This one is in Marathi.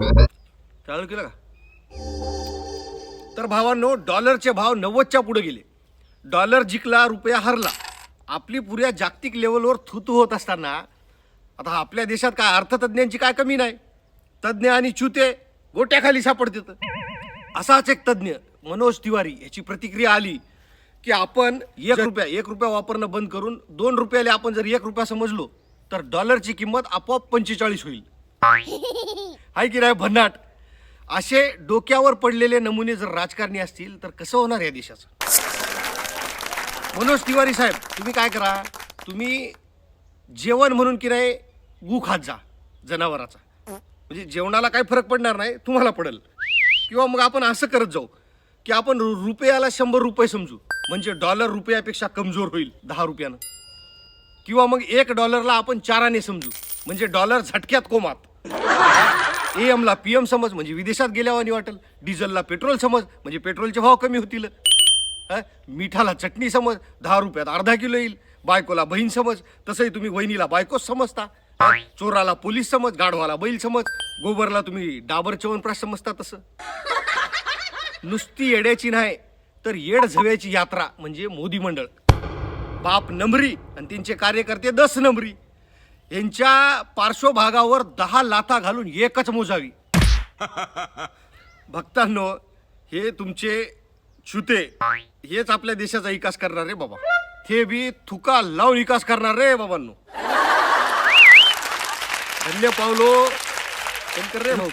चालू केलं का? तर भावांनो, डॉलरचे भाव 90च्या पुढे गेले. डॉलर जिंकला, रुपया हरला. आपली पुऱ्या जागतिक लेवलवर थुतू होत असताना आता आपल्या देशात काय अर्थतज्ञांची काय कमी नाही. तज्ज्ञ आणि चुते गोट्याखाली सापडतात. असाच एक तज्ज्ञ मनोज तिवारी याची प्रतिक्रिया आली की आपण एक रुपया वापरणं बंद करून 2 रुपयाला आपण जर 1 रुपया समजलो तर डॉलरची किंमत आपोआप 45 होईल. हाय की नाही भन्नाट? असे डोक्यावर पडलेले नमुने जर राजकारणी असतील तर कसं होणार या देशाचं? मनोज तिवारी साहेब, तुम्ही काय करा, तुम्ही जेवण म्हणून की नाही गू खात जा जनावराचा. म्हणजे जेवणाला काही फरक पडणार नाही, तुम्हाला पडेल. किंवा मग आपण असं करत जाऊ की आपण रुपयाला 100 रुपये समजू, म्हणजे डॉलर रुपयापेक्षा कमजोर होईल 10 रुपयानं. किंवा मग $1 आपण 4 आणे समजू, म्हणजे डॉलर झटक्यात कोमात. AM ला PM समज, म्हणजे विदेशात गेल्यावानी वाटेल. डिझेलला पेट्रोल समज, म्हणजे पेट्रोलचे भाव कमी होतील. मिठाला चटणी समज, 10 रुपयात अर्धा किलो येईल. बायकोला बहीण समज, तसंही तुम्ही वहिनीला बायकोच समजता. चोराला पोलीस समज, गाढवाला बैल समज, गोबरला तुम्ही डाबर च्यवनप्राश समजता. तसं नुसती येड्याची नाही तर येड झव्याची यात्रा म्हणजे मोदी मंडळ. बाप नंबरी आणि त्यांचे कार्यकर्ते 10 नंबरी. यांच्या पार्श्वभागावर 10 लाथा घालून एकच मोजावी. भक्तांनो, हे तुमचे छुते हेच आपल्या देशाचा विकास करणार रे बाबा. हे बी थुका लावून विकास करणार रे बाबांनो. धन्य पावलो शंकर रे भाऊ.